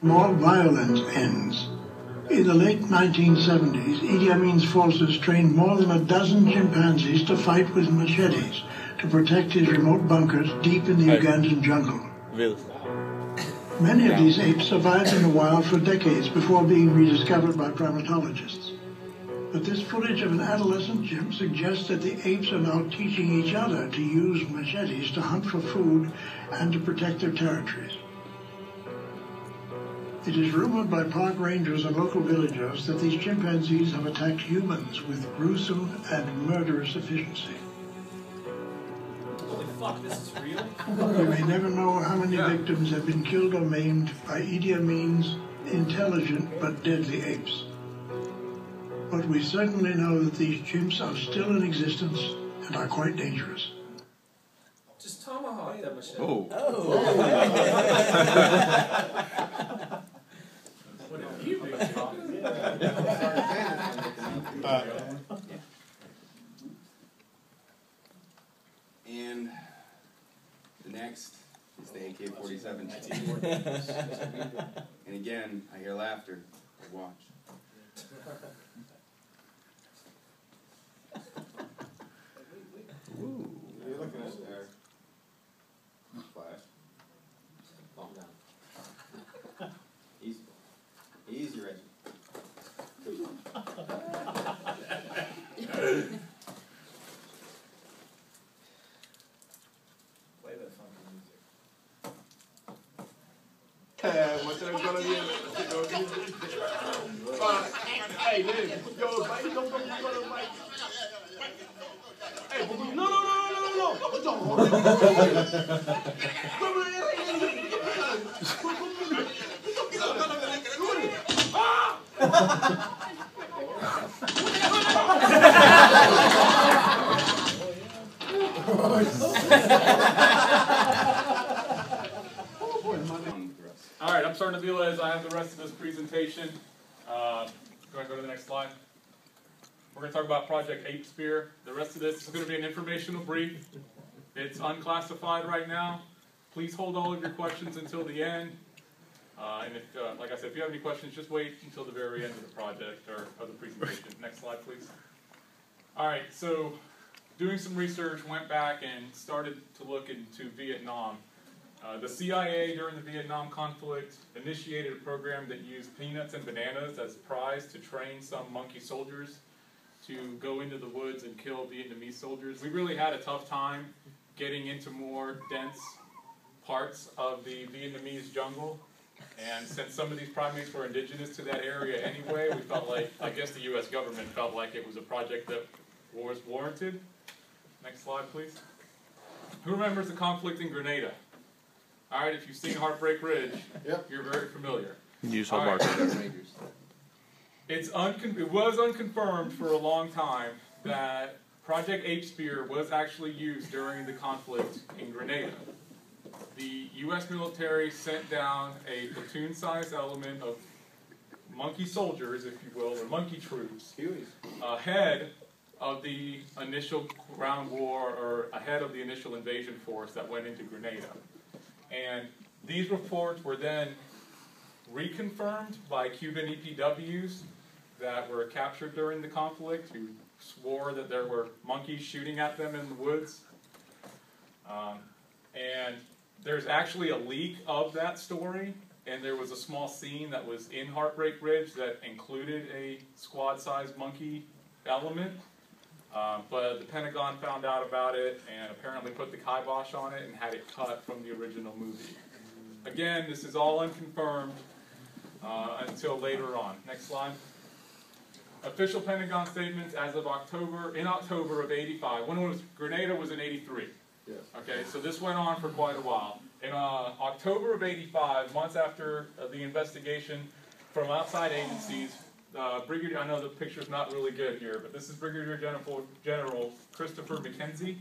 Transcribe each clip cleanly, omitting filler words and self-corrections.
more violent ends. In the late 1970s, Idi Amin's forces trained more than a dozen chimpanzees to fight with machetes to protect his remote bunkers deep in the Ugandan jungle. Many of these apes survived in the wild for decades before being rediscovered by primatologists. But this footage of an adolescent chimp suggests that the apes are now teaching each other to use machetes to hunt for food and to protect their territories. It is rumored by park rangers and local villagers that these chimpanzees have attacked humans with gruesome and murderous efficiency. Holy fuck, this is real? We may never know how many victims have been killed or maimed by Idi Amin's intelligent but deadly apes. But we certainly know that these chimps are still in existence and are quite dangerous. Just tomahawk that machete. Oh. What have you been talking? And the next is the AK-47. And again, I hear laughter. I watch. Ooh. You're looking at there. Flash. Calm down. Easy. Easy, Reggie. Play that funky music. What's that gonna be? Hey, man, yo, Mike, don't go, Mike. Hey, no. All right, I'm starting to realize I have the rest of this presentation. Go ahead and go to the next slide. We're going to talk about Project Ape Spear. The rest of this is going to be an informational brief. It's unclassified right now. Please hold all of your questions until the end. And if, like I said, if you have any questions, just wait until the very end of the project or of the presentation. Next slide, please. All right, so doing some research, went back and started to look into Vietnam. The CIA during the Vietnam conflict initiated a program that used peanuts and bananas as prize to train some monkey soldiers to go into the woods and kill Vietnamese soldiers. We really had a tough time getting into more dense parts of the Vietnamese jungle. And since some of these primates were indigenous to that area anyway, we felt like, I guess the US government felt like it was a project that was warranted. Next slide, please. Who remembers the conflict in Grenada? All right, if you've seen Heartbreak Ridge, you're very familiar. You saw It was unconfirmed for a long time that Project Ape Spear was actually used during the conflict in Grenada. The U.S. military sent down a platoon-sized element of monkey soldiers, if you will, or monkey troops, ahead of the initial ground war, or ahead of the initial invasion force that went into Grenada. And these reports were then reconfirmed by Cuban EPWs that were captured during the conflict, who swore that there were monkeys shooting at them in the woods. And there's actually a leak of that story, and there was a small scene that was in Heartbreak Ridge that included a squad-sized monkey element. But the Pentagon found out about it and apparently put the kibosh on it and had it cut from the original movie. Again, this is all unconfirmed until later on. Next slide. Official Pentagon statements as of in October of '85. Grenada was in '83. Yes. Okay, so this went on for quite a while. In October of '85, months after the investigation from outside agencies, Brigadier, I know the picture's not really good here, but this is Brigadier General Christopher McKenzie,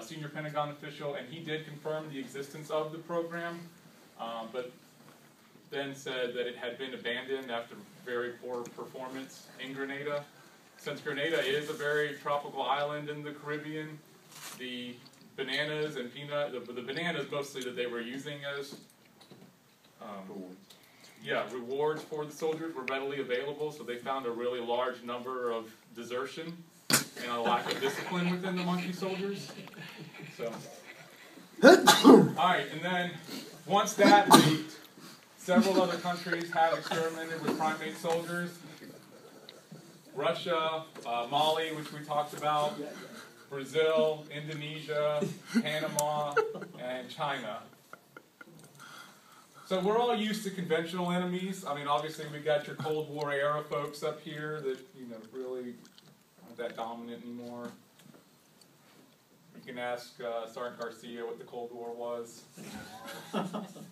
senior Pentagon official, and he did confirm the existence of the program, but then said that it had been abandoned after very poor performance in Grenada. Since Grenada is a very tropical island in the Caribbean, the bananas and the bananas mostly that they were using as rewards for the soldiers were readily available, so they found a really large number of desertion and a lack of discipline within the monkey soldiers. So, alright, and then once that leaked, several other countries have experimented with primate soldiers. Russia, Mali, which we talked about, Brazil, Indonesia, Panama, and China. So we're all used to conventional enemies. I mean, obviously we got your Cold War era folks up here that, really aren't that dominant anymore. You can ask Sergeant Garcia what the Cold War was.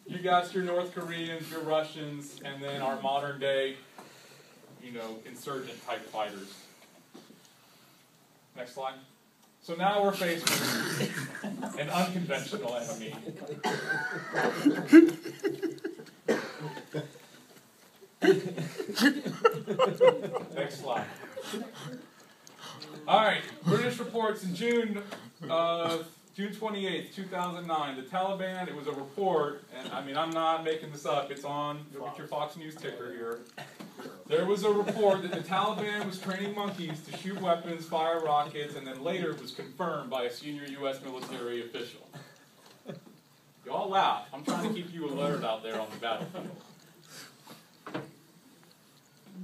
You got your North Koreans, your Russians, and then our modern day, insurgent type fighters. Next slide. So now we're faced with an unconventional enemy. Next slide. Alright, British reports in June 28th, 2009, the Taliban, it was a report, and I'm not making this up, it's on, look at your Fox News ticker here. There was a report that the Taliban was training monkeys to shoot weapons, fire rockets, and then later it was confirmed by a senior U.S. military official. Y'all laugh. I'm trying to keep you alert out there on the battlefield.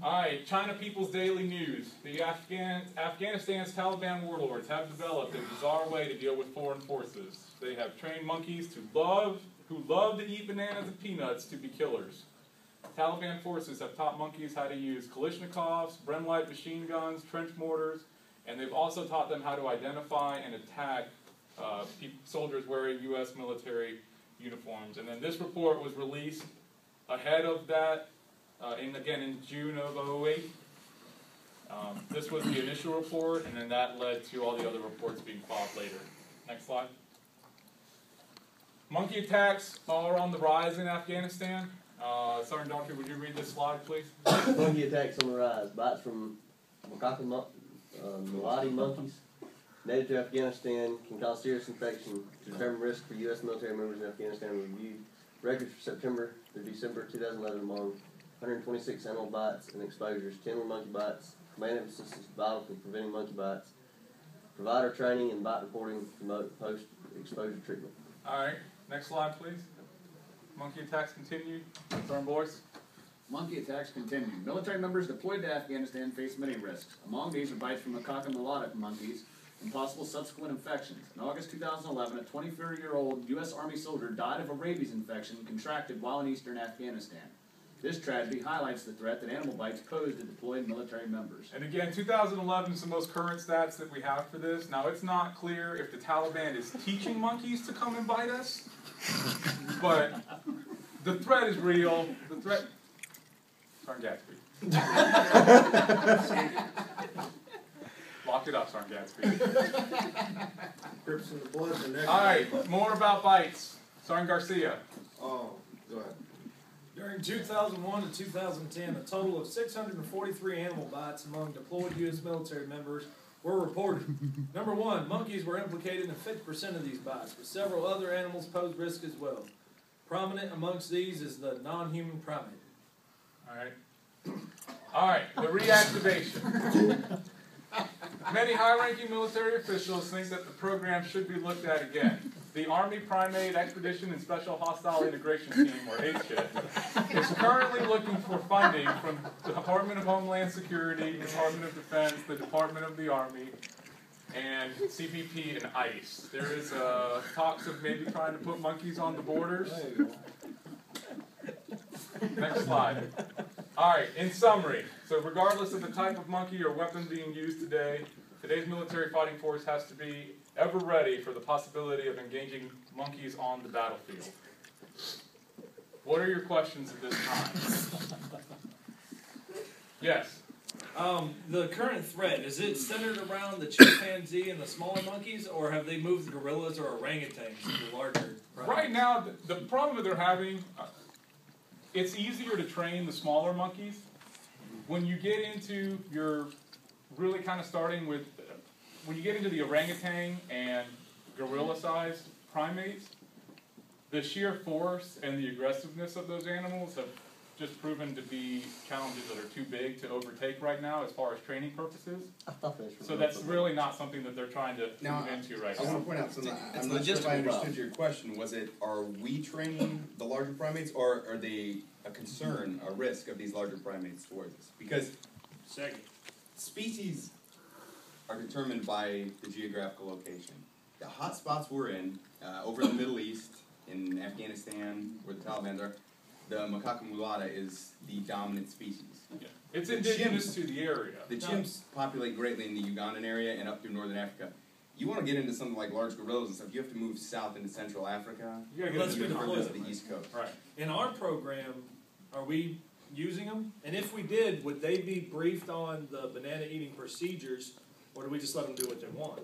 Alright, China People's Daily News. The Afghanistan's Taliban warlords have developed a bizarre way to deal with foreign forces. They have trained monkeys who love to eat bananas and peanuts to be killers. Taliban forces have taught monkeys how to use Kalashnikovs, Bren-light machine guns, trench mortars, and they've also taught them how to identify and attack soldiers wearing U.S. military uniforms. And then this report was released ahead of that, in June of 2008. This was the initial report, and then that led to all the other reports being filed later. Next slide. Monkey attacks are on the rise in Afghanistan. Sergeant Doctor, would you read this slide, please? Monkey attacks on the rise. Bites from macaque melody monkeys native to Afghanistan can cause serious infection. To determine risk for U.S. military members in Afghanistan, reviewed records for September to December 2011 among 126 animal bites and exposures. 10 were monkey bites. Main emphasis is vital for preventing monkey bites. Provider training and bite reporting promote post-exposure treatment. All right, next slide, please. Monkey attacks continue. Sergeant Boyce. Monkey attacks continue. Military members deployed to Afghanistan face many risks. Among these are bites from macaque melodic monkeys and possible subsequent infections. In August 2011, a 24-year-old U.S. Army soldier died of a rabies infection contracted while in eastern Afghanistan. This tragedy highlights the threat that animal bites pose to deployed military members. And again, 2011 is the most current stats that we have for this. Now, it's not clear if the Taliban is teaching monkeys to come and bite us, but the threat is real. The threat... Sergeant Gatsby. Lock it up, Sergeant Gatsby. Grips in the blood, the neck. All right, more about bites. Sergeant Garcia. Oh, go ahead. During 2001 to 2010, a total of 643 animal bites among deployed U.S. military members were reported. Number one, monkeys were implicated in 50% of these bites, but several other animals posed risk as well. Prominent amongst these is the non-human primate. All right, the reactivation. Many high-ranking military officials think that the program should be looked at again. The Army Primate Expedition and Special Hostile Integration Team, or HKIT, is currently looking for funding from the Department of Homeland Security, Department of Defense, the Department of the Army, and CBP and ICE. There is talks of maybe trying to put monkeys on the borders. Next slide. All right, in summary, so regardless of the type of monkey or weapon being used today, today's military fighting force has to be ever ready for the possibility of engaging monkeys on the battlefield. What are your questions at this time? Yes? The current threat, is it centered around the chimpanzee and the smaller monkeys, or have they moved gorillas or orangutans to the larger primates? Right now, the problem that they're having, it's easier to train the smaller monkeys. When you get into your really kind of starting with, when you get into the orangutan and gorilla-sized primates, the sheer force and the aggressiveness of those animals have just proven to be challenges that are too big to overtake right now as far as training purposes. I thought that's So that's really not something that they're trying to Now, move into right I now. want to point out something. It's I'm not sure if I logistical understood problem. your question. Was it, are we training the larger primates, or are they a concern, a risk of these larger primates towards us? Because Second. species are determined by the geographical location. The hot spots we're in, over in the Middle East, in Afghanistan, where the Taliban are, the macaca mulata is the dominant species. Yeah. It's The indigenous to the area. The chimps populate greatly in the Ugandan area and up through northern Africa. You want to get into something like large gorillas and stuff, you have to move south into Central Africa. You gotta get Let's into be the deployed. To the East Coast. Right. In our program, are we using them? And if we did, would they be briefed on the banana eating procedures, or do we just let them do what they want?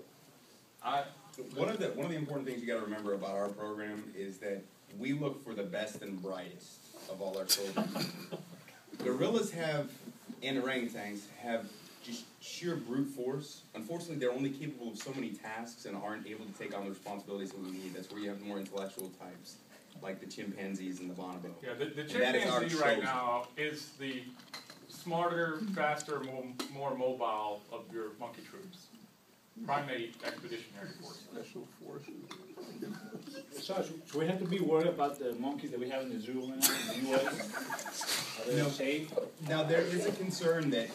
One of the important things you got to remember about our program is that we look for the best and brightest of all our children. Gorillas and orangutans have just sheer brute force. Unfortunately, they're only capable of so many tasks and aren't able to take on the responsibilities that we need. That's where you have more intellectual types, like the chimpanzees and the bonobo. Yeah, the that is our chimpanzee right chosen. now is the smarter, faster, more mobile of your monkey troops. Primate expeditionary force. Special forces. So we have to be worried about the monkeys that we have in the zoo right now in the U.S. Are they No. safe? Now, there is a concern that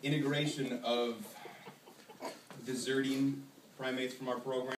integration of deserting primates from our program